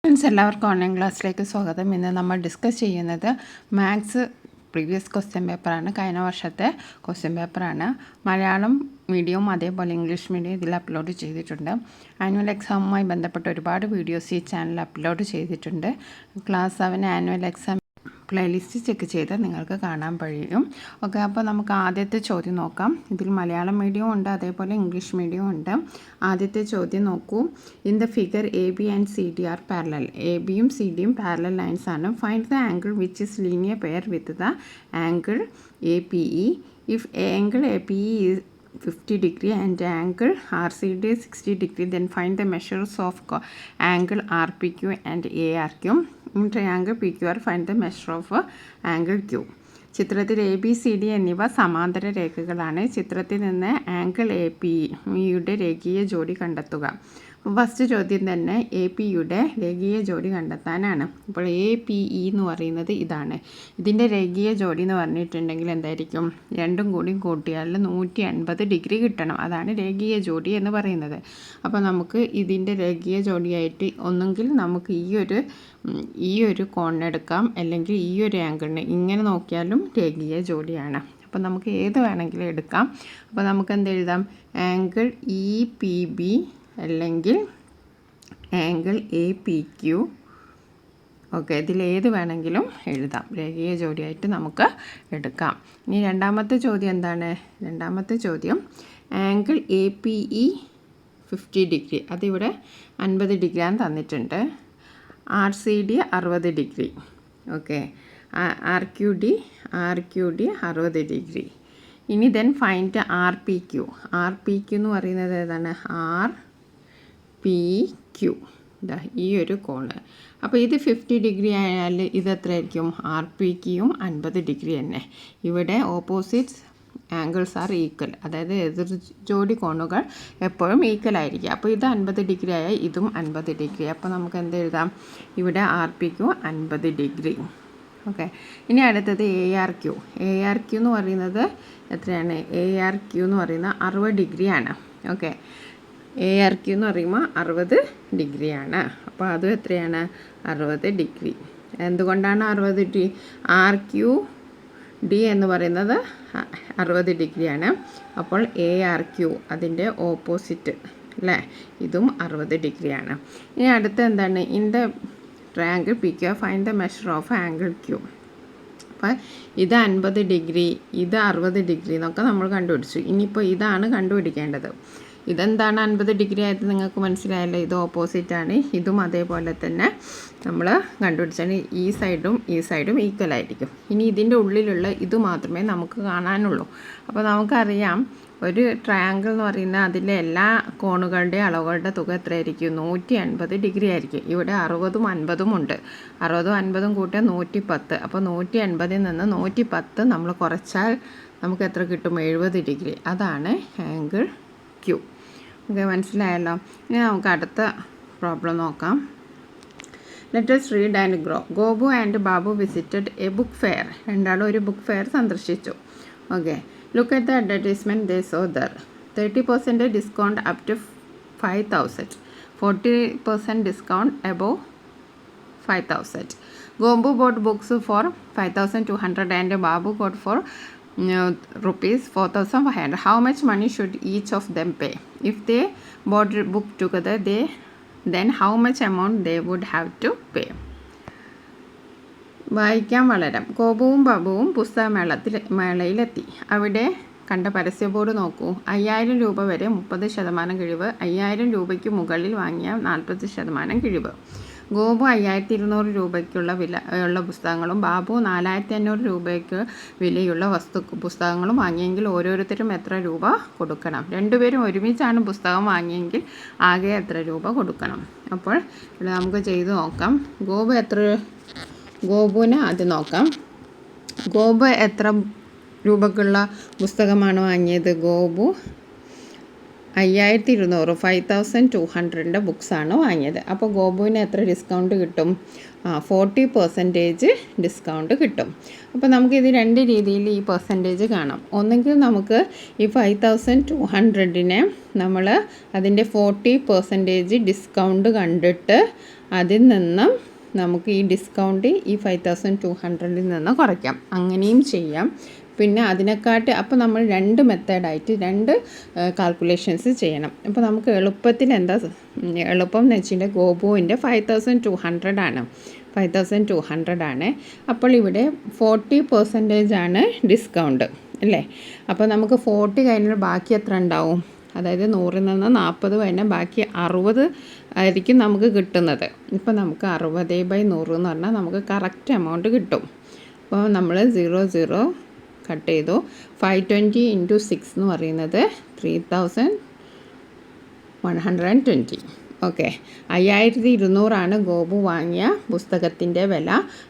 Friends, എല്ലാവർക്കും online ക്ലാസ്സിലേക്ക് സ്വാഗതം. ഇന്ന് നമ്മൾ ഡിസ്കസ് ചെയ്യുന്നത് മാത്സ് പ്രീവിയസ് ക്വസ്റ്റ്യൻ പേപ്പറാണ്. കഴിഞ്ഞ വർഷത്തെ ക്വസ്റ്റ്യൻ പേപ്പറാണ്. മലയാളം മീഡിയവും അതേപോലെ ഇംഗ്ലീഷ് മീഡിയം ഇതിൽ അപ്ലോഡ് ചെയ്തിട്ടുണ്ട്. ആനുവൽ എക്സാമുമായി ബന്ധപ്പെട്ട ഒരുപാട് വീഡിയോസ് ഈ ചാനൽ അപ്ലോഡ് ചെയ്തിട്ടുണ്ട്. Class 7 annual exam playlist check ചെയ്താൽ നിങ്ങൾക്ക് കാണാൻ കഴിയും. ഓക്കെ, അപ്പോൾ നമുക്ക് ആദ്യത്തെ ചോദ്യം നോക്കാം. ഇതിൽ മലയാളം മീഡിയവും ഉണ്ട്, അതേപോലെ ഇംഗ്ലീഷ് മീഡിയവും ഉണ്ട്. ആദ്യത്തെ ചോദ്യം നോക്കൂ. In the figure A B and C D R parallel. A ബിയും സി ഡിയും പാരലൽ ലൈൻസ് ആണ്. Find the angle which is linear pair with the angle A P E. If angle A P E is 50 degree and angle RCD is 60 degree, then find the measures of angle RPQ and ARQ. In triangle PQR, find the measure of angle Q. ചിത്രത്തിൽ A B C D എന്നിവ സമാന്തര രേഖകളാണ്. ചിത്രത്തിൽ നിന്ന് angle A P യുടെ രേഖീയ ജോഡി കണ്ടെത്തുക. ഫസ്റ്റ് ചോദ്യം തന്നെ എ പിയുടെ രേഖീയ ജോഡി കണ്ടെത്താനാണ്. അപ്പോൾ എ പി ഇ എന്ന് പറയുന്നത് ഇതാണ്. ഇതിൻ്റെ രേഖീയ ജോഡി എന്ന് പറഞ്ഞിട്ടുണ്ടെങ്കിൽ എന്തായിരിക്കും? രണ്ടും കൂടി കൂട്ടിയാൽ 180 ഡിഗ്രി കിട്ടണം. അതാണ് രേഖീയ ജോഡി എന്ന് പറയുന്നത്. അപ്പോൾ നമുക്ക് ഇതിൻ്റെ രേഖീയ ജോഡിയായിട്ട് ഒന്നെങ്കിൽ നമുക്ക് ഈ ഒരു കോണിനെടുക്കാം, അല്ലെങ്കിൽ ഈ ഒരു ആംഗിളിന്. ഇങ്ങനെ നോക്കിയാലും രേഖീയ ജോഡിയാണ്. അപ്പോൾ നമുക്ക് ഏത് വേണമെങ്കിലും എടുക്കാം. അപ്പോൾ നമുക്ക് എന്തെഴുതാം? ആംഗിൾ ഇ പി ബി അല്ലെങ്കിൽ angle A P Q. Okay, ഇതിലേത് വേണമെങ്കിലും എഴുതാം. രേഖീയ ജോഡിയായിട്ട് നമുക്ക് എടുക്കാം. ഇനി രണ്ടാമത്തെ ചോദ്യം എന്താണ്? രണ്ടാമത്തെ ചോദ്യം angle A P E 50 degree, അതിവിടെ 50 ഡിഗ്രിയാണ് തന്നിട്ടുണ്ട്. R C D 60 degree. Okay, R Q D 60 degree. ഇനി then find R P Q. R P Q എന്ന് പറയുന്നത് ഏതാണ്? ആർ പി ക്യു, ഈ ഒരു കോണ്. അപ്പോൾ ഇത് 50 ഡിഗ്രി ആയാൽ ഇത് എത്രയായിരിക്കും? ആർ പി ക്യൂയും 50 ഡിഗ്രി തന്നെ. ഇവിടെ ഓപ്പോസിറ്റ് ആംഗിൾസ് ആർ ഈക്വൽ, അതായത് എതിർ ജോഡി കോണുകൾ എപ്പോഴും ഈക്വൽ ആയിരിക്കും. അപ്പോൾ ഇത് 50 ഡിഗ്രി ആയാൽ ഇതും 50 ഡിഗ്രി. അപ്പോൾ നമുക്ക് എന്ത് എഴുതാം? ഇവിടെ R P Q 50 degree. Okay, ഇനി അടുത്തത് A R Q. A R Q എന്ന് പറയുന്നത് എത്രയാണ്? എ ആർ ക്യു എന്ന് പറയുന്നത് 60 ഡിഗ്രിയാണ്. ഓക്കെ, എ ആർ ക്യു എന്ന് പറയുമ്പോൾ 60 ഡിഗ്രിയാണ്. അപ്പോൾ അതും എത്രയാണ്? 60 ഡിഗ്രി. എന്തുകൊണ്ടാണ് 60 ഡിഗ്രി? ആർ ക്യു ഡി എന്ന് പറയുന്നത് 60 ഡിഗ്രിയാണ്. അപ്പോൾ എ ആർ ക്യു അതിൻ്റെ ഓപ്പോസിറ്റ് അല്ലേ, ഇതും 60 ഡിഗ്രിയാണ്. ഇനി അടുത്ത എന്താണ്? In the triangle P Q find the measure of angle Q. അപ്പോൾ ഇത് 50 ഡിഗ്രി, ഇത് 60 ഡിഗ്രി എന്നൊക്കെ നമ്മൾ കണ്ടുപിടിച്ചു. ഇനിയിപ്പോൾ ഇതാണ് കണ്ടുപിടിക്കേണ്ടത്. ഇതെന്താണ് 50 ഡിഗ്രി ആയിട്ട് നിങ്ങൾക്ക് മനസ്സിലായല്ലോ? ഇത് ഓപ്പോസിറ്റാണ്. ഇതും അതേപോലെ തന്നെ നമ്മൾ കണ്ടുപിടിച്ചാൽ ഈ സൈഡും ഈക്വൽ ആയിരിക്കും. ഇനി ഇതിൻ്റെ ഉള്ളിലുള്ള ഇത് മാത്രമേ നമുക്ക് കാണാനുള്ളൂ. അപ്പോൾ നമുക്കറിയാം ഒരു ട്രയാങ്കിൾ എന്ന് പറയുന്നത് അതിലെ എല്ലാ കോണുകളുടെ അളവുകളുടെ തുക എത്രയായിരിക്കും? 180 ഡിഗ്രി ആയിരിക്കും. ഇവിടെ 60ഉം 50ഉം ഉണ്ട്. 60ഉം 50ഉം കൂട്ടിയാൽ 110. അപ്പോൾ 180ൽ നിന്ന് 110 നമ്മൾ കുറച്ചാൽ നമുക്ക് എത്ര കിട്ടും? 70 ഡിഗ്രി. അതാണ് ആംഗിൾ ക്യൂ. ഓക്കെ, മനസ്സിലായല്ലോ. ഇനി നമുക്ക് അടുത്ത പ്രോബ്ലം നോക്കാം. Let us read and grow. Gopu and Babu visited a book fair. രണ്ടാളും ഒരു ബുക്ക് ഫെയർ സന്ദർശിച്ചു. Okay, look at the advertisement they saw there. 30% discount up to 5,000, 40% discount above 5,000. Gopu bought books for 5,200 and Babu got for rupees 4,500. How much money should each of them pay? If they bought a book together, then how much amount they would have to pay? വായിക്കാൻ വളരാം. ഗോപുവും ബാബുവും മേളയിലെത്തി. അവിടെ കണ്ട പരസ്യ board നോക്കൂ. 5,000 രൂപ വരെ 30% കിഴിവ്, 5,000 രൂപയ്ക്ക് മുകളിൽ വാങ്ങിയ 40% കിഴിവ്. ഗോപു 5,200 രൂപയ്ക്കുള്ള ഉള്ള പുസ്തകങ്ങളും ബാബു 4,500 രൂപയ്ക്ക് വിലയുള്ള പുസ്തകങ്ങളും വാങ്ങിയെങ്കിൽ ഓരോരുത്തരും എത്ര രൂപ കൊടുക്കണം? രണ്ടുപേരും ഒരുമിച്ചാണ് പുസ്തകം വാങ്ങിയെങ്കിൽ ആകെ എത്ര രൂപ കൊടുക്കണം? അപ്പോൾ ഇവിടെ നമുക്ക് ചെയ്ത് നോക്കാം. ഗോപുവിനെ ആദ്യം നോക്കാം. ഗോപു എത്ര രൂപക്കുള്ള പുസ്തകമാണ് വാങ്ങിയത്? ഗോപു 5,200 5,200 ബുക്സാണ് വാങ്ങിയത്. അപ്പോൾ ഗോപുവിന് എത്ര ഡിസ്കൗണ്ട് കിട്ടും? 40% ഡിസ്കൗണ്ട് കിട്ടും. അപ്പോൾ നമുക്ക് ഇത് രണ്ട് രീതിയിൽ ഈ പെർസെൻറ്റേജ് കാണാം. ഒന്നെങ്കിൽ നമുക്ക് ഈ 5,200നെ നമ്മൾ അതിൻ്റെ 40% ഡിസ്കൗണ്ട് കണ്ടിട്ട് അതിൽ നിന്ന് നമുക്ക് ഈ ഡിസ്കൗണ്ട് ഈ 5200 നിന്ന് കുറയ്ക്കാം. അങ്ങനെയും ചെയ്യാം. പിന്നെ അതിനെക്കാട്ടി അപ്പോൾ നമ്മൾ 2 മെത്തേഡായിട്ട് 2 കാൽക്കുലേഷൻസ് ചെയ്യണം. അപ്പോൾ നമുക്ക് എളുപ്പത്തിൽ എളുപ്പം എന്ന് വെച്ചിട്ടുണ്ടെങ്കിൽ ഗോപുവിൻ്റെ 5200 ആണ്. 5200 ആണ്. അപ്പോൾ ഇവിടെ 40% ആണ് ഡിസ്കൗണ്ട് അല്ലേ? അപ്പോൾ നമുക്ക് 40 കഴിഞ്ഞാൽ ബാക്കി എത്ര ഉണ്ടാവും? അതായത് 100 നിന്ന് 40 കഴിഞ്ഞാൽ ബാക്കി 60 ആയിരിക്കും നമുക്ക് കിട്ടുന്നത്. ഇപ്പോൾ നമുക്ക് 60/100 എന്ന് പറഞ്ഞാൽ നമുക്ക് കറക്റ്റ് എമൗണ്ട് കിട്ടും. അപ്പോൾ നമ്മൾ 00 കട്ട് ചെയ്തു. 520 × 6 എന്ന് പറയുന്നത് 3120. ഓക്കെ, 5200 ഗോപു വാങ്ങിയ പുസ്തകത്തിൻ്റെ വില.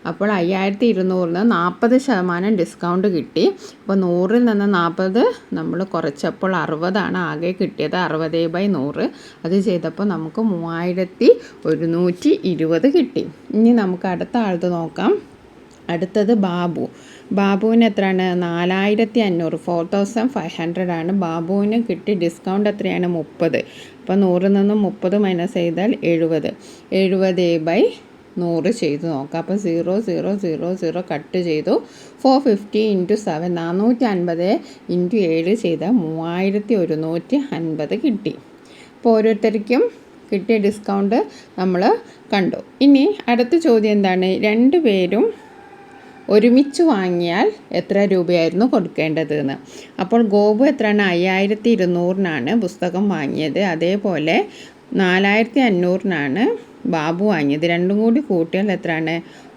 അപ്പോൾ 5200-ന് 40% ഡിസ്കൗണ്ട് കിട്ടി. അപ്പോൾ 100-ൽ നിന്ന് 40 നമ്മൾ കുറച്ചപ്പോൾ 60 ആകെ കിട്ടിയത്. 60/100 അത് ചെയ്തപ്പോൾ നമുക്ക് 3120 കിട്ടി. ഇനി നമുക്ക് അടുത്ത ആളത് നോക്കാം. അടുത്തത് ബാബുവിന് എത്രയാണ്? 4500, 4500 ആണ് ബാബുവിന് കിട്ടി. ഡിസ്കൗണ്ട് എത്രയാണ്? 30. അപ്പോൾ 100-ൽ നിന്നും 30 മൈനസ് ചെയ്താൽ 70. 70/100 ചെയ്ത് നോക്കാം. അപ്പോൾ 0000 കട്ട് ചെയ്തു. 450 × 7, 450 × 7 ചെയ്താൽ 3150 കിട്ടി. അപ്പോൾ ഓരോരുത്തർക്കും കിട്ടിയ ഡിസ്കൗണ്ട് നമ്മൾ കണ്ടു. ഇനി അടുത്ത ചോദ്യം എന്താണ്? 2 പേരും ഒരുമിച്ച് വാങ്ങിയാൽ എത്ര രൂപയായിരുന്നു കൊടുക്കേണ്ടതെന്ന്. അപ്പോൾ ഗോപു എത്രയാണ്? 5200-നാണ് പുസ്തകം വാങ്ങിയത്. അതേപോലെ 4500-നാണ് ബാബു വാങ്ങിയത്. രണ്ടും കൂടി കൂട്ടിയാൽ എത്രയാണ്?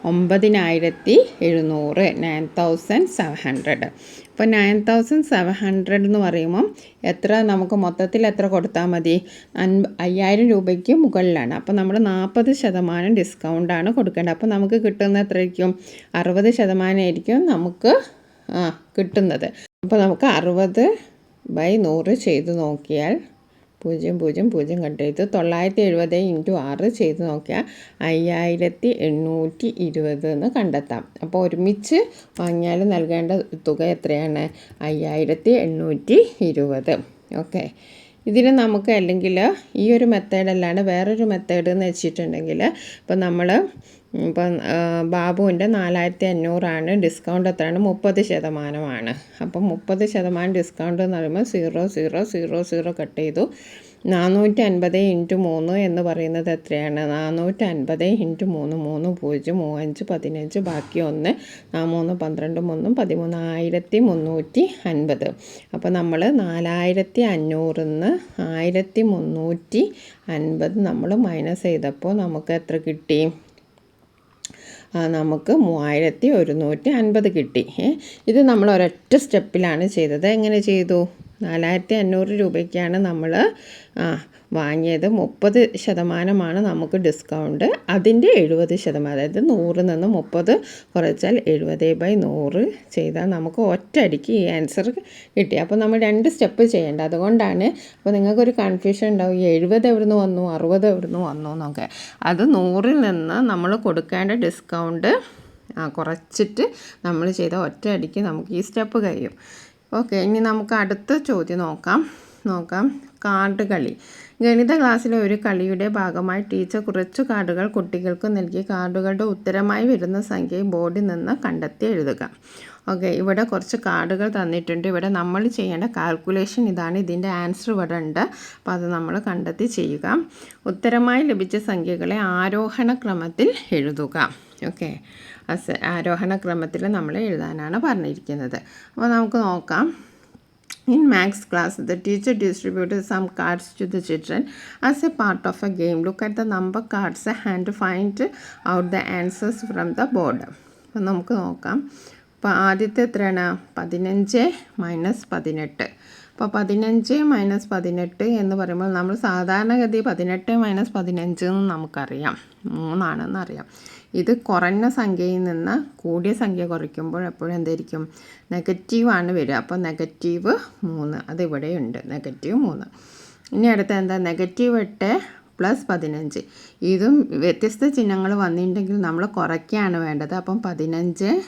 9700, 9700. അപ്പോൾ 9700 എന്ന് പറയുമ്പം എത്ര നമുക്ക് മൊത്തത്തിൽ എത്ര കൊടുത്താൽ മതി? 5000 രൂപയ്ക്ക് മുകളിലാണ്. അപ്പോൾ നമ്മൾ 40% ഡിസ്കൗണ്ടാണ് കൊടുക്കേണ്ടത്. അപ്പോൾ നമുക്ക് കിട്ടുന്ന എത്രയായിരിക്കും? 60% ആയിരിക്കും നമുക്ക് കിട്ടുന്നത്. അപ്പോൾ നമുക്ക് 60/100 ചെയ്ത് നോക്കിയാൽ 000 കട്ട് ചെയ്ത് 970 × 6 ചെയ്ത് നോക്കിയാൽ 5820 എന്ന് കണ്ടെത്താം. അപ്പോൾ ഒരുമിച്ച് വാങ്ങിയാൽ നൽകേണ്ട തുക എത്രയാണ്? 5820. ഓക്കെ, ഇതിന് നമുക്ക് അല്ലെങ്കിൽ ഈ ഒരു മെത്തേഡല്ലാണ്ട് വേറൊരു മെത്തേഡ് എന്ന് വെച്ചിട്ടുണ്ടെങ്കിൽ ഇപ്പം നമ്മൾ ബാബുവിൻ്റെ 4500 ഡിസ്കൗണ്ട് എത്രയാണ്? 30%. അപ്പം 30% ഡിസ്കൗണ്ട് എന്ന് പറയുമ്പോൾ 0000 കട്ട് ചെയ്തു. 450 × 3 എന്ന് പറയുന്നത് എത്രയാണ്? 450 × 3, 3 0, 3 5 15, ബാക്കി 1, 3 12 3 13350. അപ്പോൾ നമ്മൾ 4500-ൽ നിന്ന് 1350 നമ്മൾ മൈനസ് ചെയ്തപ്പോൾ നമുക്ക് എത്ര കിട്ടി? നമുക്ക് 3150 കിട്ടി. ഇത് നമ്മൾ ഒരൊറ്റ സ്റ്റെപ്പിലാണ് ചെയ്തത്. എങ്ങനെ ചെയ്തു? 4500 രൂപയ്ക്കാണ് നമ്മൾ വാങ്ങിയത്. 30% നമുക്ക് ഡിസ്കൗണ്ട്. അതിൻ്റെ 70%, അതായത് 100-ൽ നിന്ന് 30 കുറച്ചാൽ 70/100 ചെയ്താൽ നമുക്ക് ഒറ്റയടിക്ക് ഈ ആൻസർ കിട്ടി. അപ്പോൾ നമ്മൾ 2 സ്റ്റെപ്പ് ചെയ്യേണ്ട. അതുകൊണ്ടാണ് അപ്പോൾ നിങ്ങൾക്കൊരു കൺഫ്യൂഷൻ ഉണ്ടാവും, 70 എവിടുന്ന് വന്നു, 60 എവിടുന്ന് വന്നു എന്നൊക്കെ. അത് 100-ൽ നിന്ന് നമ്മൾ കൊടുക്കേണ്ട ഡിസ്കൗണ്ട് കുറച്ചിട്ട് നമ്മൾ ചെയ്ത ഒറ്റയടിക്ക് നമുക്ക് ഈ സ്റ്റെപ്പ് കഴിയും. ഓക്കെ, ഇനി നമുക്ക് അടുത്ത ചോദ്യം നോക്കാം. കാർഡ് കളി. ഗണിത ക്ലാസ്സിലെ ഒരു കളിയുടെ ഭാഗമായി ടീച്ചർ കുറച്ച് കാർഡുകൾ കുട്ടികൾക്ക് നൽകി. കാർഡുകളുടെ ഉത്തരമായി വരുന്ന സംഖ്യ ബോർഡിൽ നിന്ന് കണ്ടെത്തി എഴുതുക. ഓക്കെ, ഇവിടെ കുറച്ച് കാർഡുകൾ തന്നിട്ടുണ്ട്. ഇവിടെ നമ്മൾ ചെയ്യേണ്ട കാൽക്കുലേഷൻ ഇതാണ്. ഇതിൻ്റെ ആൻസർ ഇവിടെ ഉണ്ട്. അപ്പോൾ അത് നമ്മൾ കണ്ടെത്തി ചെയ്യുക. ഉത്തരമായി ലഭിച്ച സംഖ്യകളെ ആരോഹണ ക്രമത്തിൽ എഴുതുക. ഓക്കെ, ആരോഹണ ക്രമത്തിൽ നമ്മൾ എഴുതാനാണ് പറഞ്ഞിരിക്കുന്നത്. അപ്പോൾ നമുക്ക് നോക്കാം. In maths class, the teacher distributed some cards to the children as a part of a game. Look at the number cards and find out the answers from the board. അപ്പോൾ നമുക്ക് നോക്കാം. അപ്പോൾ ആദ്യത്തെ എത്രയാണ്? 15 - 18. അപ്പോൾ 15 - 18 എന്ന് പറയുമ്പോൾ നമ്മൾ സാധാരണഗതി 18 - 15 എന്ന് നമുക്കറിയാം 3 ആണെന്ന് അറിയാം. ഇത് കുറഞ്ഞ സംഖ്യയിൽ നിന്ന് കൂടിയ സംഖ്യ കുറയ്ക്കുമ്പോൾ എപ്പോഴും എന്തായിരിക്കും? നെഗറ്റീവാണ് വരിക. അപ്പോൾ -3 അതിവിടെയുണ്ട്, -3. ഇനി അടുത്ത എന്താ? -8 + 15. ഇതും വ്യത്യസ്ത ചിഹ്നങ്ങൾ വന്നിട്ടുണ്ടെങ്കിൽ നമ്മൾ കുറയ്ക്കുകയാണ് വേണ്ടത്. അപ്പം 15 -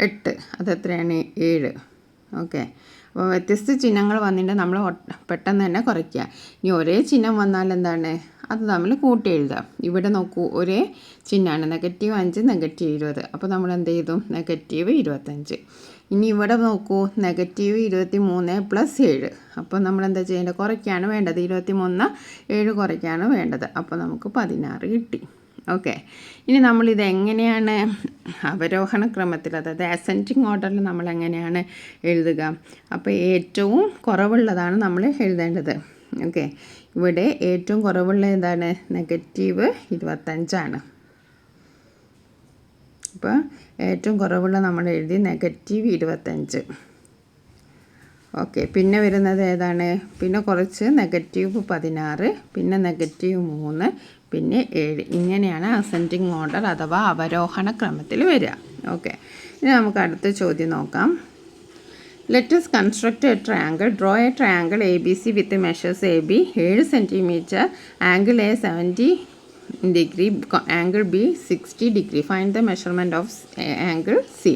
8 അതെത്രയാണ്? 7. ഓക്കെ, അപ്പോൾ വ്യത്യസ്ത ചിഹ്നങ്ങൾ വന്നിട്ട് നമ്മൾ പെട്ടെന്ന് തന്നെ കുറയ്ക്കുക. ഇനി ഒരേ ചിഹ്നം വന്നാൽ എന്താണ്, അത് നമ്മൾ കൂട്ടി എഴുതുക. ഇവിടെ നോക്കൂ, ഒരേ ചിഹ്നമാണ്, -5 -20. അപ്പോൾ നമ്മൾ എന്ത് ചെയ്തു, -25. ഇനി ഇവിടെ നോക്കൂ, -23 + 7. അപ്പോൾ നമ്മൾ എന്താ ചെയ്യേണ്ടത്, കുറയ്ക്കുകയാണ് വേണ്ടത്. 23 7 കുറയ്ക്കുകയാണ് വേണ്ടത്. അപ്പോൾ നമുക്ക് 16 കിട്ടി. ഓക്കെ. ഇനി നമ്മളിത് എങ്ങനെയാണ് അവരോഹണ ക്രമത്തിൽ, അതായത് അസെൻഡിങ് ഓർഡറിൽ നമ്മൾ എങ്ങനെയാണ് എഴുതുക. അപ്പോൾ ഏറ്റവും കുറവുള്ളതാണ് നമ്മൾ എഴുതേണ്ടത്. ഓക്കെ. ഇവിടെ ഏറ്റവും കുറവുള്ള എന്താണ്, -25. അപ്പോൾ ഏറ്റവും കുറവുള്ള നമ്മൾ എഴുതി -25. ഓക്കെ. പിന്നെ വരുന്നത് ഏതാണ്, പിന്നെ കുറച്ച് -16, പിന്നെ -3, പിന്നെ 7. ഇങ്ങനെയാണ് അസെൻഡിങ് ഓർഡർ അഥവാ അവരോഹണ ക്രമത്തിൽ വരിക. ഓക്കെ. ഇനി നമുക്ക് അടുത്ത ചോദ്യം നോക്കാം. Let us construct a triangle. Draw a triangle ABC with measures AB 7 cm, angle A 70 degree, angle B 60 degree. Find the measurement of angle C.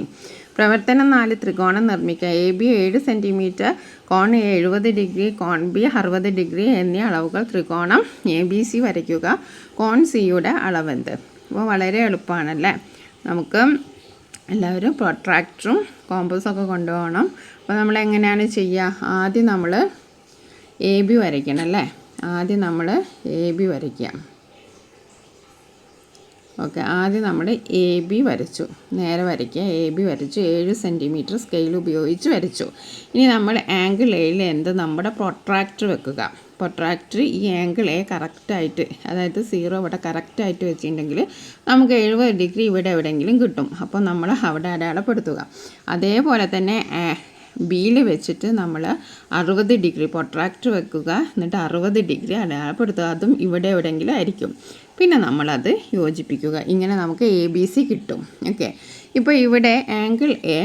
പ്രവർത്തനം 4. ത്രികോണം നിർമ്മിക്കുക. എ ബി 7 സെൻറ്റിമീറ്റർ, കോൺ എ 70 ഡിഗ്രി, കോൺ ബി 60 ഡിഗ്രി എന്നീ അളവുകൾ ത്രികോണം A B C വരയ്ക്കുക. കോൺ സിയുടെ അളവെന്ത്? അപ്പോൾ വളരെ എളുപ്പമാണല്ലേ. നമുക്ക് എല്ലാവരും പ്രൊട്രാക്ടറും കോമ്പസൊക്കെ കൊണ്ടുപോകണം. അപ്പോൾ നമ്മൾ എങ്ങനെയാണ് ചെയ്യുക, ആദ്യം നമ്മൾ എ ബി വരയ്ക്കണം അല്ലേ. ആദ്യം നമ്മൾ എ ബി വരയ്ക്കുക. ഓക്കെ. ആദ്യം നമ്മൾ എ ബി വരച്ചു, നേരെ വരയ്ക്കുക. എ ബി വരച്ചു, 7 സെൻറ്റിമീറ്റർ സ്കെയിൽ ഉപയോഗിച്ച് വരച്ചു. ഇനി നമ്മൾ ആംഗിൾ എയിൽ എന്ത്, നമ്മുടെ പ്രൊട്രാക്ടർ വെക്കുക. പ്രൊട്രാക്ടർ ഈ ആംഗിൾ എ കറക്റ്റായിട്ട്, അതായത് 0 ഇവിടെ കറക്റ്റായിട്ട് വെച്ചിട്ടുണ്ടെങ്കിൽ നമുക്ക് 70 ഡിഗ്രി ഇവിടെ എവിടെയെങ്കിലും കിട്ടും. അപ്പോൾ നമ്മൾ അവിടെ അടയാളപ്പെടുത്തുക. അതേപോലെ തന്നെ ബിയിൽ വെച്ചിട്ട് നമ്മൾ 60 ഡിഗ്രി പ്രൊട്രാക്ടർ വെക്കുക. എന്നിട്ട് 60 ഡിഗ്രി അടയാളപ്പെടുത്തുക. അതും ഇവിടെ എവിടെയെങ്കിലും ആയിരിക്കും. പിന്നെ നമ്മളത് യോജിപ്പിക്കുക. ഇങ്ങനെ നമുക്ക് എ ബി സി കിട്ടും. ഓക്കെ. ഇപ്പോൾ ഇവിടെ ആംഗിൾ എ,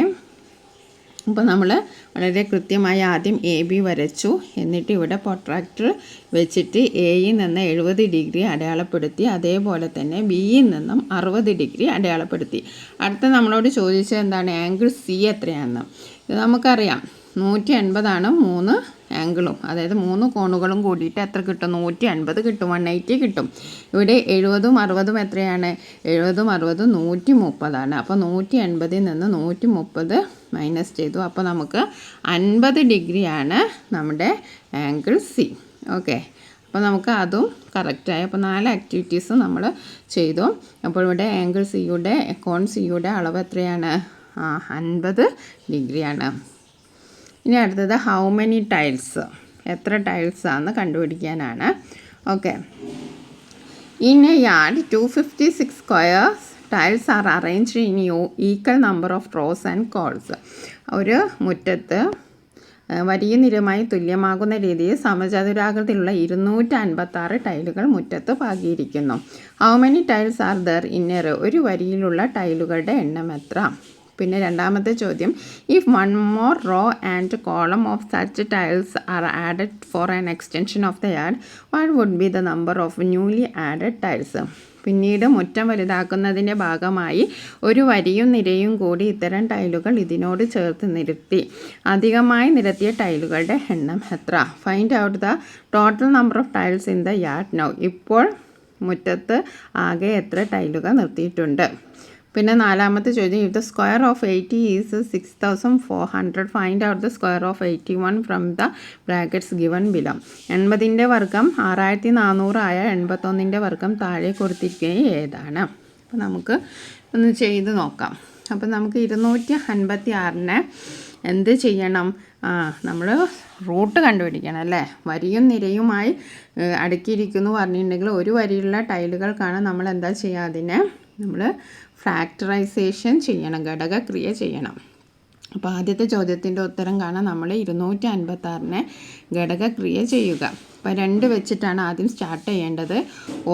അപ്പോൾ നമ്മൾ വളരെ കൃത്യമായി ആദ്യം എ ബി വരച്ചു. എന്നിട്ട് ഇവിടെ പ്രൊട്രാക്ടർ വെച്ചിട്ട് എയിൽ നിന്ന് 70 ഡിഗ്രി അടയാളപ്പെടുത്തി. അതേപോലെ തന്നെ ബിയിൽ നിന്നും 60 ഡിഗ്രി അടയാളപ്പെടുത്തി. അടുത്ത നമ്മളോട് ചോദിച്ചത് എന്താണ്, ആംഗിൾ സി എത്രയാണെന്ന്. ഇത് നമുക്കറിയാം, 180 3 ആംഗിളും, അതായത് 3 കോണുകളും കൂടിയിട്ട് എത്ര കിട്ടും, 180 കിട്ടും, 180 കിട്ടും. ഇവിടെ 70ഉം 60ഉം എത്രയാണ്, 70ഉം 60ഉം 130ആണ്. അപ്പോൾ 180ൽ നിന്ന് 130 മൈനസ് ചെയ്തു. അപ്പോൾ നമുക്ക് 50 ഡിഗ്രിയാണ് നമ്മുടെ ആംഗിൾ സി. ഓക്കെ. അപ്പോൾ നമുക്ക് അതും കറക്റ്റായി. അപ്പോൾ 4 ആക്ടിവിറ്റീസ് നമ്മൾ ചെയ്തു. അപ്പോൾ ഇവിടെ ആംഗിൾ സിയുടെ, കോൺ സിയുടെ അളവ് എത്രയാണ്, 50 ഡിഗ്രിയാണ്. ഇനി അടുത്തത് ഹൗ മെനി ടൈൽസ്, എത്ര ടൈൽസാണെന്ന് കണ്ടുപിടിക്കാനാണ്. Okay. In a yard 256 squares tiles are arranged in equal number of rows and columns. ഒരു മുറ്റത്ത് വരിയും നിരയുമായി തുല്യമാകുന്ന രീതിയിൽ സമചതുരാകൃതിയിലുള്ള 256 ടൈലുകൾ മുറ്റത്ത് പാകിയിരിക്കുന്നു. How many tiles are there in a row, ഒരു വരിയിലുള്ള ടൈലുകളുടെ എണ്ണം എത്ര? പിന്നെ രണ്ടാമത്തെ ചോദ്യം, if 1 more row and column of such tiles are added for an extension of the yard, what would be the number of newly added tiles? പിന്നീട് മുറ്റം വലുതാക്കുന്നതിൻ്റെ ഭാഗമായി ഒരു വരിയും നിരയും കൂടി ഇത്തരം ടൈലുകൾ ഇതിനോട് ചേർത്ത് നിരത്തി. അധികമായി നിരത്തിയ ടൈലുകളുടെ എണ്ണം എത്ര? Find out the total number of tiles in the yard now. ഇപ്പോൾ മുറ്റത്ത് ആകെ എത്ര ടൈലുകൾ നിർത്തിയിട്ടുണ്ട്? പിന്നെ നാലാമത്തെ ചോദ്യം, if the square of 80 is 6400, find out the square of 81 from the brackets given below. 80ൻ്റെ വർഗ്ഗം 6400 ആയ 81ൻ്റെ വർഗ്ഗം താഴെ കൊടുത്തിരിക്കുന്നത് ഏതാണ്? അപ്പോൾ നമുക്ക് ഒന്ന് ചെയ്ത് നോക്കാം. അപ്പോൾ നമുക്ക് 256നെ എന്ത് ചെയ്യണം, നമ്മൾ റൂട്ട് കണ്ടുപിടിക്കണം അല്ലേ. വരിയും നിരയുമായി അടുക്കിയിരിക്കുന്നു പറഞ്ഞിട്ടുണ്ടെങ്കിൽ ഒരു വരിയുള്ള ടൈലുകൾക്കാണ് നമ്മൾ എന്താ ചെയ്യുക, അതിനെ നമ്മൾ ഫാക്ടറൈസേഷൻ ചെയ്യണം, ഘടകക്രിയ ചെയ്യണം. അപ്പോൾ ആദ്യത്തെ ചോദ്യത്തിൻ്റെ ഉത്തരം കാണാൻ നമ്മൾ 256നെ ഘടകക്രിയ ചെയ്യുക. അപ്പോൾ 2 വെച്ചിട്ടാണ് ആദ്യം സ്റ്റാർട്ട് ചെയ്യേണ്ടത്.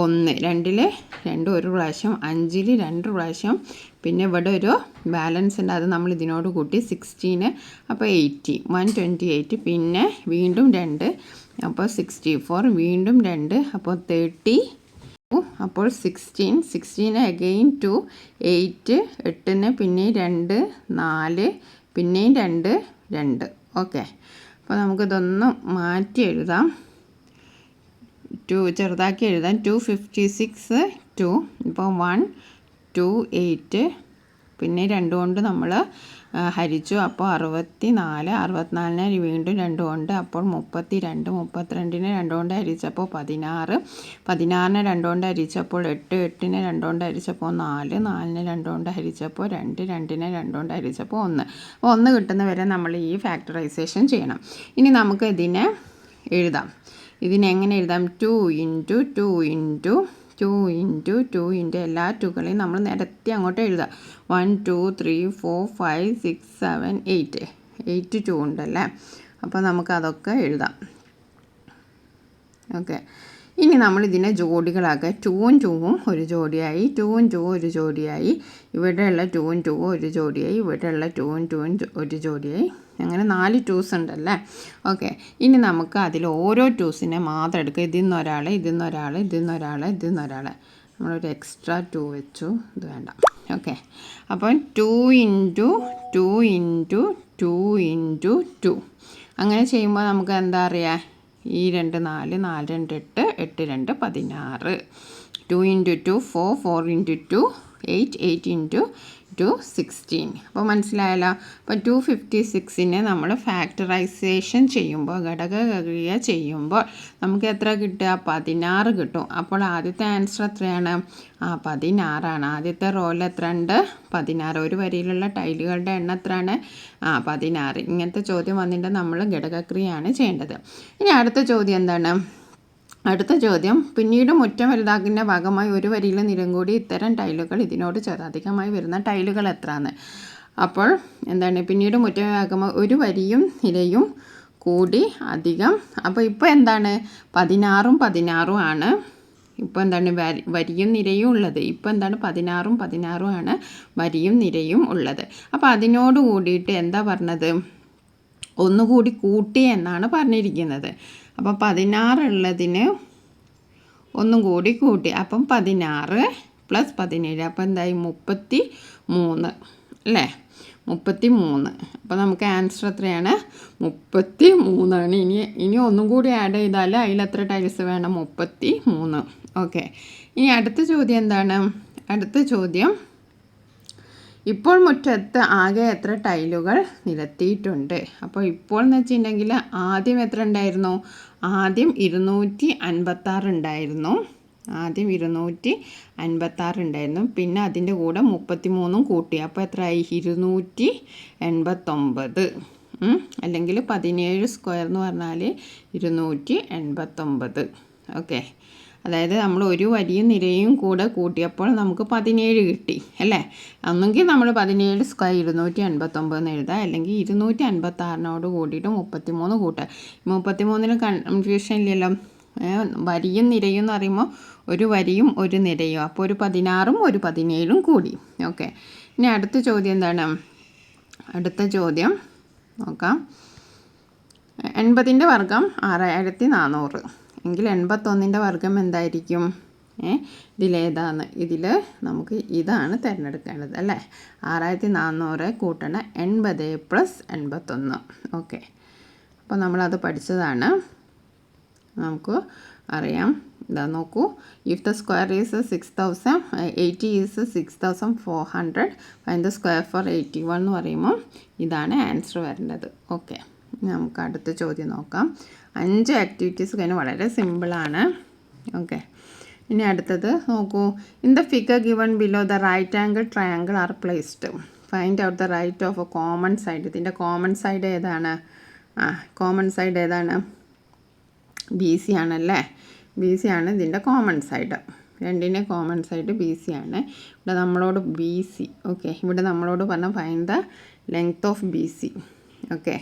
1, 2ൽ 2 ഒരു പ്രാവശ്യം, 5ൽ 2 പ്രാവശ്യം, പിന്നെ ഇവിടെ ഒരു ബാലൻസ് ഉണ്ട്, അത് നമ്മൾ ഇതിനോട് കൂട്ടി 16, അപ്പോൾ 80, 128, പിന്നെ വീണ്ടും 2, അപ്പോൾ 64, വീണ്ടും 2, അപ്പോൾ 30, അപ്പോൾ 16 അഗെയിൻ 2, 8, 8ന് പിന്നെ 2, 4, പിന്നെയും 2, 2. ഓക്കെ, അപ്പോൾ നമുക്കിതൊന്ന് മാറ്റി എഴുതാം. ചെറുതാക്കി എഴുതാം. 256 2, ഇപ്പോൾ 1 2 8, പിന്നെ 2 കൊണ്ട് നമ്മൾ ഹരിച്ചു, അപ്പോൾ 64. 64നെ വീണ്ടും 2 കൊണ്ട്, അപ്പോൾ 32. 32നെ 2 കൊണ്ട് ഹരിച്ചപ്പോൾ 16. 16നെ 2 കൊണ്ട് ഹരിച്ചപ്പോൾ 8. 8നെ 2 കൊണ്ട് ഹരിച്ചപ്പോൾ 4. 4നെ 2 കൊണ്ട് ഹരിച്ചപ്പോൾ 2. 2നെ 2 കൊണ്ട് ഹരിച്ചപ്പോൾ 1. അപ്പോൾ 1 കിട്ടുന്നവരെ നമ്മൾ ഈ ഫാക്ടറൈസേഷൻ ചെയ്യണം. ഇനി നമുക്ക് ഇതിനെ എഴുതാം. ഇതിനെങ്ങനെ എഴുതാം? 2 × 2 × 2 × 2 × എല്ലാ 2കളെയും നമ്മൾ നിരത്തി അങ്ങോട്ട് എഴുതാം. 1 2 3 4 5 6 7 8 8 2 ഉണ്ടല്ലേ. അപ്പോൾ നമുക്കതൊക്കെ എഴുതാം. ഓക്കെ, ഇനി നമ്മൾ ഇതിനെ ജോഡികളാക്കുക. 2ഉം 2ഉം ഒരു ജോഡിയായി, 2ഉം 2ഉം ഒരു ജോഡിയായി, ഇവിടെയുള്ള 2ഉം 2ഉം ഒരു ജോഡിയായി, ഇവിടെയുള്ള 2ഉം 2ഉം ഒരു ജോഡിയായി. അങ്ങനെ 4 2s ഉണ്ടല്ലേ. ഓക്കെ, ഇനി നമുക്ക് അതിൽ ഓരോ 2സിനെ മാത്രം എടുക്കുക. ഇതിൽ നിന്നൊരാൾ, ഇതിൽ നിന്നൊരാൾ, ഇതിൽ നിന്നൊരാൾ, ഇതിൽ നിന്നൊരാൾ. നമ്മളൊരു എക്സ്ട്രാ 2 വെച്ചു, ഇത് വേണ്ട. ഓക്കെ, അപ്പം 2 × 2 × 2 × 2. അങ്ങനെ ചെയ്യുമ്പോൾ നമുക്ക് എന്താ അറിയാം? ഈ 2 4, 4 2 8, 8 2 16. 2 × 2 4, 4 × 2 8, 8 × 2 16. അപ്പോൾ മനസ്സിലായല്ലോ. അപ്പോൾ 256നെ നമ്മൾ ഫാക്ടറൈസേഷൻ ചെയ്യുമ്പോൾ, ഘടകക്രിയ ചെയ്യുമ്പോൾ നമുക്ക് എത്ര കിട്ടുക? 16 കിട്ടും. അപ്പോൾ ആദ്യത്തെ ആൻസർ എത്രയാണ്? 16 ആദ്യത്തെ റോയിൽ എത്ര ഉണ്ട്? 16. ഒരു വരിയിലുള്ള ടൈലുകളുടെ എണ്ണം എത്രയാണ്? 16. ഇങ്ങനത്തെ ചോദ്യം വന്നിട്ട് നമ്മൾ ഘടകക്രിയയാണ് ചെയ്യേണ്ടത്. ഇനി അടുത്ത ചോദ്യം എന്താണ്? അടുത്ത ചോദ്യം, പിന്നീട് മുറ്റം വലുതാക്കുന്ന ഭാഗമായി ഒരു വരിയിലെ നിരം കൂടി ഇത്തരം ടൈലുകൾ ഇതിനോട് അധികമായി വരുന്ന ടൈലുകൾ എത്രയാണ്? അപ്പോൾ എന്താണ്? പിന്നീട് മുറ്റം ഭാഗമായി ഒരു വരിയും നിരയും കൂടി അധികം. അപ്പോൾ ഇപ്പോൾ എന്താണ്? 16ഉം 16ഉം ആണ്. ഇപ്പോൾ എന്താണ്? വരിയും നിരയും ഉള്ളത്. ഇപ്പോൾ എന്താണ്? 16ഉം 16ഉം ആണ് വരിയും നിരയും ഉള്ളത്. അപ്പോൾ അതിനോട് കൂടിയിട്ട് എന്താ പറഞ്ഞത്? ഒന്നുകൂടി കൂട്ടി എന്നാണ് പറഞ്ഞിരിക്കുന്നത്. അപ്പം 16 ഉള്ളതിന് ഒന്നും കൂടി കൂട്ടി. അപ്പം 16 + 17. അപ്പോൾ എന്തായി? 33 അല്ലേ? 33. അപ്പോൾ നമുക്ക് ആൻസർ എത്രയാണ്? 33 ആണ്. ഇനി ഒന്നും കൂടി ആഡ് ചെയ്താൽ അതിൽ എത്ര ടൈൽസ് വേണം? 33. ഓക്കെ, ഇനി അടുത്ത ചോദ്യം എന്താണ്? അടുത്ത ചോദ്യം, ഇപ്പോൾ മുറ്റത്ത് ആകെ എത്ര ടൈലുകൾ നിരത്തിയിട്ടുണ്ട്? അപ്പോൾ ഇപ്പോൾ എന്ന് വെച്ചിട്ടുണ്ടെങ്കിൽ ആദ്യം എത്ര ഉണ്ടായിരുന്നു? ആദ്യം 256 ഉണ്ടായിരുന്നു. ആദ്യം 256 ഉണ്ടായിരുന്നു. പിന്നെ അതിൻ്റെ കൂടെ 33 കൂട്ടി. അപ്പോൾ എത്രയായി? 289. അല്ലെങ്കിൽ 17² എന്ന് പറഞ്ഞാൽ 289. ഓക്കെ, അതായത് നമ്മൾ ഒരു വരിയും നിരയും കൂടെ കൂട്ടിയപ്പോൾ നമുക്ക് 17 കിട്ടി അല്ലേ. ഒന്നെങ്കിൽ നമ്മൾ 17² 289 എന്ന് എഴുതാം, അല്ലെങ്കിൽ 256നോട് കൂടിയിട്ട് 33 കൂട്ടുക. 33ന് കൺഫ്യൂഷൻ ഇല്ലല്ലോ. വരിയും നിരയും എന്ന് പറയുമ്പോൾ ഒരു വരിയും ഒരു നിരയും, അപ്പോൾ ഒരു 16ഉം ഒരു 17ഉം കൂടി. ഓക്കെ, ഇനി അടുത്ത ചോദ്യം എന്താണ്? അടുത്ത ചോദ്യം നോക്കാം. 80ൻ്റെ വർഗ്ഗം 6400 എങ്കിൽ 81ൻ്റെ വർഗ്ഗം എന്തായിരിക്കും? ഇതിലേതാണ്? ഇതിൽ നമുക്ക് ഇതാണ് തിരഞ്ഞെടുക്കേണ്ടത് അല്ലേ. 6400 കൂട്ടണം 80 + 81. ഓക്കെ, അപ്പോൾ നമ്മളത് പഠിച്ചതാണ്. നമുക്ക് അറിയാം. ഇതാ നോക്കൂ. If the square is 80 is 6400, find the square for 81 എന്ന് പറയുമ്പോൾ ഇതാണ് ആൻസർ വരേണ്ടത്. ഓക്കെ, നമുക്ക് അടുത്ത ചോദ്യം നോക്കാം. 5 ആക്ടിവിറ്റീസ് കഴിഞ്ഞ് വളരെ സിമ്പിളാണ്. ഓക്കെ, ഇനി അടുത്തത് നോക്കൂ. In the figure given below the right angle triangle are placed. Find out the right of a common side. ഇതിൻ്റെ കോമൺ സൈഡ് ഏതാണ്? കോമൺ സൈഡ് ഏതാണ്? BC ആണല്ലേ. BC ആണ് ഇതിൻ്റെ കോമൺ സൈഡ്. രണ്ടിൻ്റെ കോമൺ സൈഡ് BC ആണ്. ഇവിടെ നമ്മളോട് BC. ഓക്കെ, ഇവിടെ നമ്മളോട് പറഞ്ഞ find the length of BC. Okay,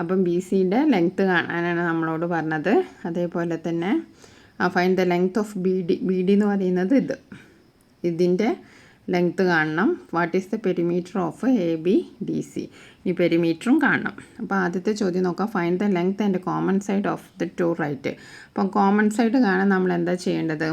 അപ്പം BCയുടെ ലെങ്ത്ത് കാണാനാണ് നമ്മളോട് പറഞ്ഞത്. അതേപോലെ തന്നെ find the length of BD എന്ന് പറയുന്നത് ഇതിൻ്റെ ലെങ്ത്ത് കാണണം. What is the perimeter of ABDC. ഈ പെരിമീറ്ററും കാണണം. അപ്പോൾ ആദ്യത്തെ ചോദ്യം നോക്കാം. Find the length and common side of the two right. അപ്പം കോമൺ സൈഡ് കാണാൻ നമ്മൾ എന്താ ചെയ്യേണ്ടത്?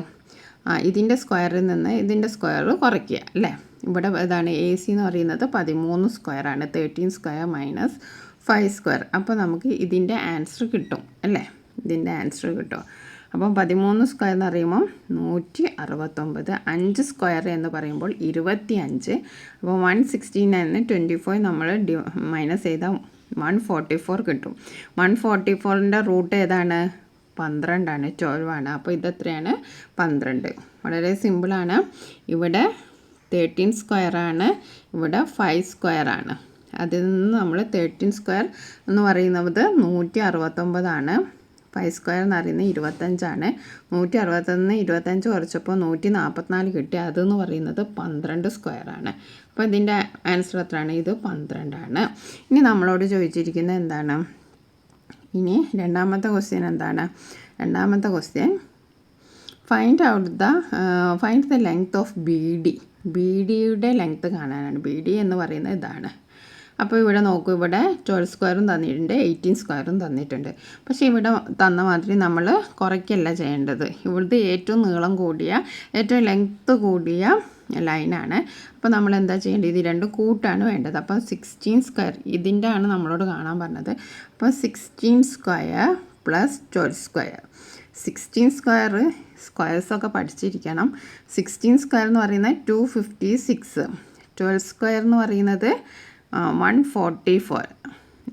ഇതിൻ്റെ സ്ക്വയറിൽ നിന്ന് ഇതിൻ്റെ സ്ക്വയർ കുറയ്ക്കുക അല്ലേ. ഇവിടെ ഇതാണ് AC എന്ന് പറയുന്നത് 13² ആണ്. 13² - 5². അപ്പോൾ നമുക്ക് ഇതിൻ്റെ ആൻസർ കിട്ടും അല്ലേ, ഇതിൻ്റെ ആൻസർ കിട്ടും. അപ്പം 13² എന്ന് പറയുമ്പം 169. 5² എന്ന് പറയുമ്പോൾ 25. അപ്പോൾ 169 24 നമ്മൾ മൈനസ് ചെയ്താൽ 144 കിട്ടും. 144ൻ്റെ റൂട്ട് ഏതാണ്? 12ആണ്, 12ആണ്. അപ്പോൾ ഇതെത്രയാണ്? 12. വളരെ സിമ്പിളാണ്. ഇവിടെ 13² ആണ്, ഇവിടെ 5² ആണ്. അതിൽ നിന്ന് നമ്മൾ 13² എന്ന് പറയുന്നത് 169 ആണ്. 5² എന്ന് പറയുന്നത് 25ആണ്. 161 25 കുറച്ചപ്പോൾ 144 കിട്ടി. അതെന്ന് പറയുന്നത് 12² ആണ്. അപ്പോൾ ഇതിൻ്റെ ആൻസർ എത്രയാണ്? ഇത് 12 ആണ്. ഇനി നമ്മളോട് ചോദിച്ചിരിക്കുന്നത് എന്താണ്? ഇനി രണ്ടാമത്തെ ക്വസ്റ്റ്യൻ എന്താണ്? രണ്ടാമത്തെ question find the length of B ഡിയുടെ ലെങ്ത്ത് കാണാനാണ്. ബി ഡി എന്ന് പറയുന്നത് ഇതാണ്. അപ്പോൾ ഇവിടെ നോക്കൂ, ഇവിടെ 12² തന്നിട്ടുണ്ട്, 18² തന്നിട്ടുണ്ട്. പക്ഷേ ഇവിടെ തന്ന മാതിരി നമ്മൾ കുറയ്ക്കല്ല ചെയ്യേണ്ടത്. ഇവിടുത്തെ ഏറ്റവും നീളം കൂടിയ, ഏറ്റവും ലെങ്ത്ത് കൂടിയ ലൈനാണ്. അപ്പോൾ നമ്മൾ എന്താ ചെയ്യേണ്ടത്? ഇത് രണ്ടും കൂട്ടാണ് വേണ്ടത്. അപ്പോൾ 16² ഇതിൻ്റെ ആണ് നമ്മളോട് കാണാൻ പറഞ്ഞത്. അപ്പോൾ 16² പ്ലസ് 12². 16² സ്ക്വയർസൊക്കെ പഠിച്ചിരിക്കണം. 16² എന്ന് പറയുന്നത് 256. 12² എന്ന് പറയുന്നത് 144.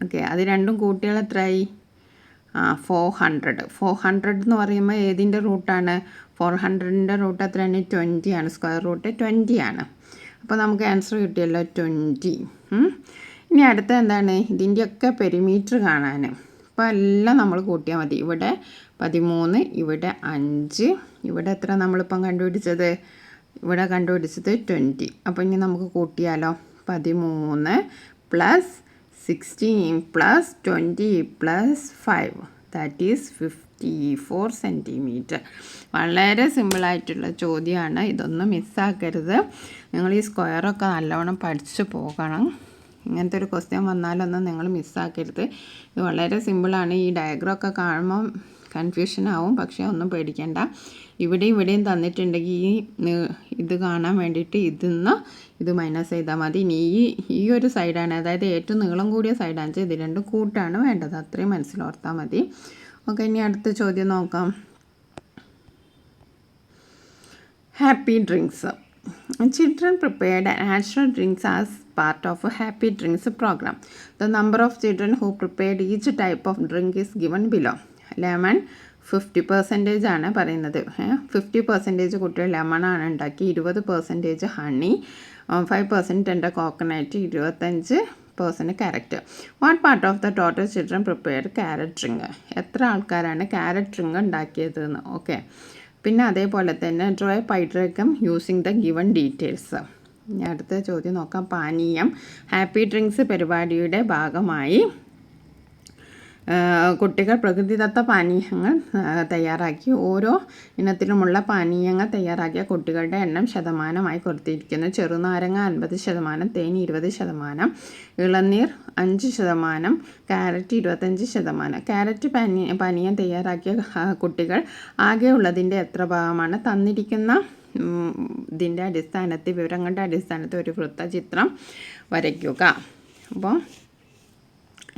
ഓക്കെ, അത് രണ്ടും കൂട്ടിയാൽ എത്രയായി? 400. 400 എന്ന് പറയുമ്പോൾ ഏതിൻ്റെ റൂട്ടാണ്? 400ൻ്റെ റൂട്ട് എത്രയാണ്? 20 ആണ്. സ്ക്വയർ റൂട്ട് 20 ആണ്. അപ്പോൾ നമുക്ക് ആൻസർ കിട്ടിയല്ലോ 20. ഇനി അടുത്ത എന്താണ്? ഇതിൻ്റെയൊക്കെ പെരിമീറ്റർ കാണാൻ. അപ്പോൾ എല്ലാം നമ്മൾ കൂട്ടിയാൽ മതി. ഇവിടെ 13, ഇവിടെ 5, ഇവിടെ എത്ര നമ്മളിപ്പം കണ്ടുപിടിച്ചത്? ഇവിടെ കണ്ടുപിടിച്ചത് 20. അപ്പോൾ ഇനി നമുക്ക് കൂട്ടിയാലോ? 13 plus 16 plus 20 plus 5 that is 54 centimetre. വളരെ സിമ്പിളായിട്ടുള്ള ചോദ്യമാണ്. ഇതൊന്നും മിസ്സാക്കരുത്. നിങ്ങൾ ഈ സ്ക്വയറൊക്കെ നല്ലവണ്ണം പഠിച്ചു പോകണം. ഇങ്ങനത്തെ ഒരു ക്വസ്റ്റ്യൻ വന്നാലൊന്നും നിങ്ങൾ മിസ്സാക്കരുത്. ഇത് വളരെ സിമ്പിളാണ്. ഈ ഡയഗ്രാമൊക്കെ കാണുമ്പം കൺഫ്യൂഷൻ ആവും, പക്ഷേ ഒന്നും പേടിക്കേണ്ട. ഇവിടെയും തന്നിട്ടുണ്ടെങ്കിൽ ഇത് കാണാൻ വേണ്ടിയിട്ട് ഇത് മൈനസ് ചെയ്താൽ മതി. ഇനി ഈ ഒരു സൈഡാണ്, അതായത് ഏറ്റവും നീളം കൂടിയ സൈഡാണ്, ഇത് രണ്ടും കൂട്ടാണ് വേണ്ടത്. അത്രയും മനസ്സിലോർത്താൽ മതി. ഓക്കെ, ഇനി അടുത്ത ചോദ്യം നോക്കാം. Happy drinks. Children prepared natural drinks as part of a happy drinks program. The number of children who prepared each type of drink is given below. Lemon 50% ആണ് പറയുന്നത്. 50% കുട്ടികൾ ലെമണാണ് ഉണ്ടാക്കി, 20% honey, 5% tender coconut, 25% carrot. What part of the total children prepared carrot drink? എത്ര ആൾക്കാരാണ് carrot drink ഉണ്ടാക്കിയതെന്ന്. Okay, പിന്നെ അതേപോലെ തന്നെ draw A pi diagram using the given details. ഇനി അടുത്ത ചോദ്യം നോക്കാം. പാനീയം. ഹാപ്പി ഡ്രിങ്ക്സ് പരിപാടിയുടെ ഭാഗമായി കുട്ടികൾ പ്രകൃതിദത്ത പാനീയങ്ങൾ തയ്യാറാക്കി. ഓരോ ഇനത്തിലുമുള്ള പാനീയങ്ങൾ തയ്യാറാക്കിയ കുട്ടികളുടെ എണ്ണം ശതമാനമായി കൊടുത്തിരിക്കുന്നു. ചെറുനാരങ്ങ 50%, തേൻ 20%, ഇളനീർ 5%, ക്യാരറ്റ് 25%. ക്യാരറ്റ് പാനീയം തയ്യാറാക്കിയ കുട്ടികൾ ആകെ ഉള്ളതിൻ്റെ എത്ര ഭാഗമാണ്? തന്നിരിക്കുന്ന ഇതിൻ്റെ അടിസ്ഥാനത്തിൽ, വിവരങ്ങളുടെ അടിസ്ഥാനത്തിൽ ഒരു വൃത്തചിത്രം വരയ്ക്കുക. അപ്പോൾ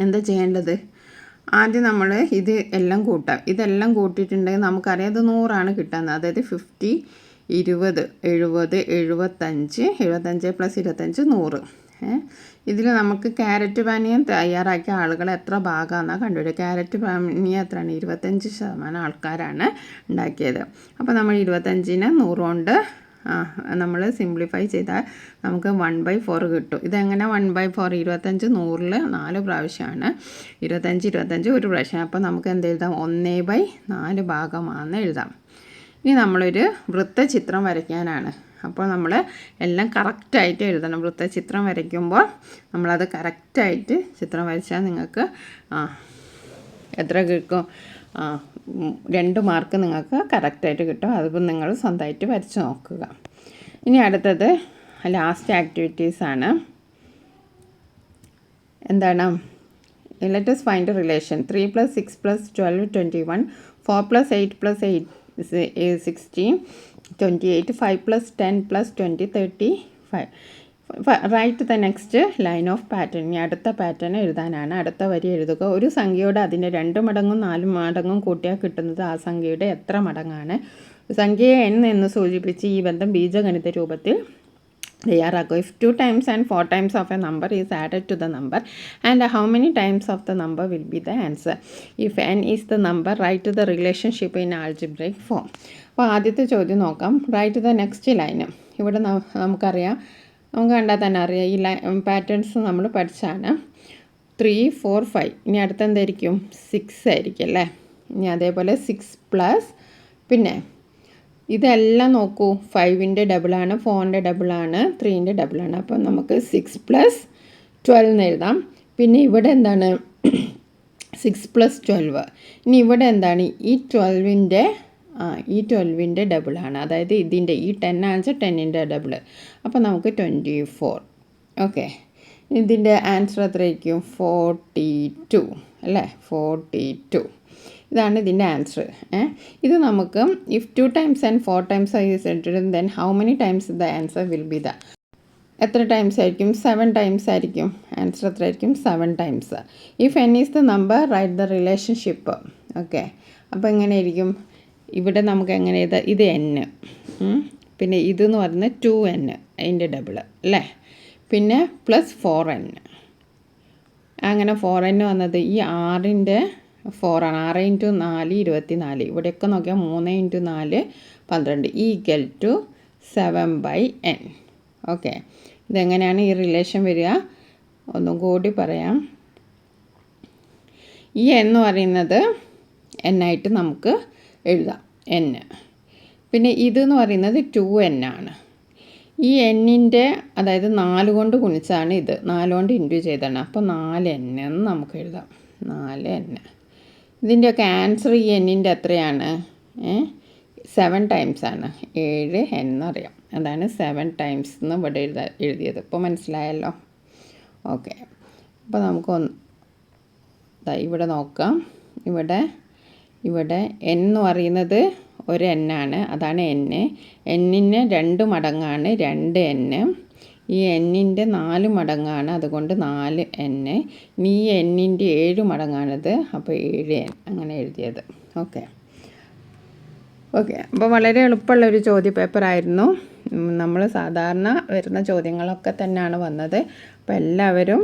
എന്താ ചെയ്യേണ്ടത്? ആദ്യം നമ്മൾ ഇത് എല്ലാം കൂട്ടാം. ഇതെല്ലാം കൂട്ടിയിട്ടുണ്ടെങ്കിൽ നമുക്കറിയാം ഇത് 100 കിട്ടുന്നത്. അതായത് 50, 20, 70, 75, 75 പ്ലസ് 25 100. ഇതിൽ നമുക്ക് ക്യാരറ്റ് പാനീയം തയ്യാറാക്കിയ ആളുകൾ എത്ര ഭാഗമാണെന്നാണ് കണ്ടുപിടിക്കുക. ക്യാരറ്റ് പാനീയം എത്രയാണ്? 25% ആൾക്കാരാണ് ഉണ്ടാക്കിയത്. അപ്പോൾ നമ്മൾ 25നെ 100 കൊണ്ട് നമ്മൾ സിംപ്ലിഫൈ ചെയ്താൽ നമുക്ക് 1/4 കിട്ടും. ഇതെങ്ങനെ 1/4? 25 100ൽ 4 പ്രാവശ്യമാണ്. 25 ഒരു പ്രാവശ്യം. അപ്പോൾ നമുക്ക് എന്ത് എഴുതാം? 1/4 ഭാഗമാണെന്ന് എഴുതാം. ഇനി നമ്മളൊരു വൃത്തചിത്രം വരയ്ക്കാനാണ്. അപ്പോൾ നമ്മൾ എല്ലാം കറക്റ്റായിട്ട് എഴുതണം. വൃത്തചിത്രം വരയ്ക്കുമ്പോൾ നമ്മളത് കറക്റ്റായിട്ട് ചിത്രം വരച്ചാൽ നിങ്ങൾക്ക് എത്ര കിട്ടും? 2 മാർക്ക് നിങ്ങൾക്ക് കറക്റ്റായിട്ട് കിട്ടും. അതിപ്പോൾ നിങ്ങൾ സ്വന്തമായിട്ട് വരച്ച് നോക്കുക. ഇനി അടുത്തത് ലാസ്റ്റ് ആക്ടിവിറ്റീസാണ്. എന്താണ്? Let us find a relation. 3 + 6 + 12 21, 4 + 8 + 8 is 16, 28, 5 + 10 + 20 35. Write the next line of pattern. ഇനി അടുത്ത പാറ്റേൺ എഴുതാനാണ്. അടുത്ത വരി എഴുതുക. ഒരു സംഖ്യയുടെ അതിൻ്റെ 2 മടങ്ങും 4 മടങ്ങും കൂട്ടിയാൽ കിട്ടുന്നത് ആ സംഖ്യയുടെ എത്ര മടങ്ങാണ്? സംഖ്യയെ n എന്ന് സൂചിപ്പിച്ച് ഈ ബന്ധം ബീജഗണിത രൂപത്തിൽ തയ്യാറാക്കുക. If 2 times and 4 times of a number is added to the number and how many times of the number will be the answer? If n is the number, write the relationship in algebraic form. അപ്പോൾ ആദ്യത്തെ ചോദ്യം നോക്കാം. Write the next line. ഇവിടെ നമുക്കറിയാം, നമുക്ക് കണ്ടാൽ തന്നെ അറിയാം, ഈ പാറ്റേൺസ് നമ്മൾ പഠിച്ചാണ്. 3, 4, 5. ഇനി അടുത്ത എന്തായിരിക്കും? 6 ആയിരിക്കും അല്ലേ? ഇനി അതേപോലെ 6 പ്ലസ്, പിന്നെ ഇതെല്ലാം നോക്കൂ, 5ൻ്റെ ഡബിളാണ്, 4ൻ്റെ ഡബിളാണ്, 3ൻ്റെ ഡബിളാണ്. അപ്പോൾ നമുക്ക് 6 + 12 എന്ന് എഴുതാം. പിന്നെ ഇവിടെ എന്താണ്? 6 + 12. ഇനി ഇവിടെ എന്താണ്? ഈ 12ൻ്റെ ഡബിളാണ്. അതായത് ഇതിൻ്റെ ഈ 10 ആണെന്ന് 10ൻ്റെ ഡബിൾ. അപ്പോൾ നമുക്ക് 24. ഓക്കെ, ഇതിൻ്റെ ആൻസർ എത്രയായിരിക്കും? 42 അല്ലേ? 42. ഇതാണ് ഇതിൻ്റെ ആൻസർ. ഇത് നമുക്ക് if 2 times and 4 times is entered, then how many times the answer will be the? എത്ര ടൈംസ് ആയിരിക്കും? 7 times ആയിരിക്കും. ആൻസർ എത്ര ആയിരിക്കും? 7 times. If n is the number, write the relationship. Okay, അപ്പോൾ എങ്ങനെയായിരിക്കും? ഇവിടെ നമുക്ക് എങ്ങനെ എഴുതാം? ഇത് n, പിന്നെ ഇതെന്ന് പറയുന്നത് 2n, അതിൻ്റെ ഡബിൾ അല്ലേ? പിന്നെ പ്ലസ് 4n. അങ്ങനെ 4n വന്നത് ഈ 6ൻ്റെ 4 ആണ്. 6 × 4 24. ഇവിടെയൊക്കെ നോക്കിയാൽ 3 × 4 12 ഈക്വൽ ടു 7/n. ഓക്കെ, ഇതെങ്ങനെയാണ് ഈ റിലേഷൻ വരിക? ഒന്നും കൂടി പറയാം. ഈ എന്ന് പറയുന്നത് n ആയിട്ട് നമുക്ക് എഴുതാം, n. പിന്നെ ഇതെന്ന് പറയുന്നത് 2n ആണ്. ഈ n-ൻ്റെ അതായത് 4 കൊണ്ട് ഗുണിച്ചാണ് ഇത്, 4 കൊണ്ട് ഇൻറ്റു ചെയ്താണ്. അപ്പോൾ 4n എന്ന് നമുക്ക് എഴുതാം, 4n. ഇതിൻ്റെയൊക്കെ ആൻസർ ഈ n-ൻ്റെ എത്രയാണ്? 7 times ആണ്. 7n എന്നറിയാം. അതാണ് 7 times എന്ന് ഇവിടെ എഴുതിയത്. ഇപ്പോൾ മനസ്സിലായല്ലോ? ഓക്കെ, അപ്പോൾ നമുക്ക് ഇവിടെ നോക്കാം. ഇവിടെ n എന്ന് പറയുന്നത് ഒരു n ആണ്, അതാണ് n. n-ന് 2 മടങ്ങാണ് 2n. ഈ n-ൻ്റെ 4 മടങ്ങാണ്, അതുകൊണ്ട് 4n. ഇനി ഈ n-ൻ്റെ 7 മടങ്ങാണിത്, അപ്പോൾ 7n അങ്ങനെ എഴുതിയത്. ഓക്കെ, അപ്പോൾ വളരെ എളുപ്പമുള്ളൊരു ചോദ്യപേപ്പറായിരുന്നു. നമ്മൾ സാധാരണ വരുന്ന ചോദ്യങ്ങളൊക്കെ തന്നെയാണ് വന്നത്. അപ്പോൾ എല്ലാവരും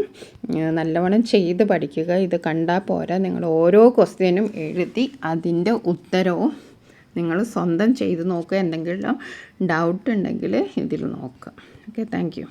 നല്ലവണ്ണം ചെയ്ത് പഠിക്കുക. ഇത് കണ്ടാൽ പോരാ, നിങ്ങൾ ഓരോ ക്വസ്റ്റ്യനും എഴുതി അതിൻ്റെ ഉത്തരവും നിങ്ങൾ സ്വന്തം ചെയ്ത് നോക്കുക. എന്തെങ്കിലും ഡൗട്ട് ഉണ്ടെങ്കിൽ ഇതിൽ നോക്കുക. Okay, thank you.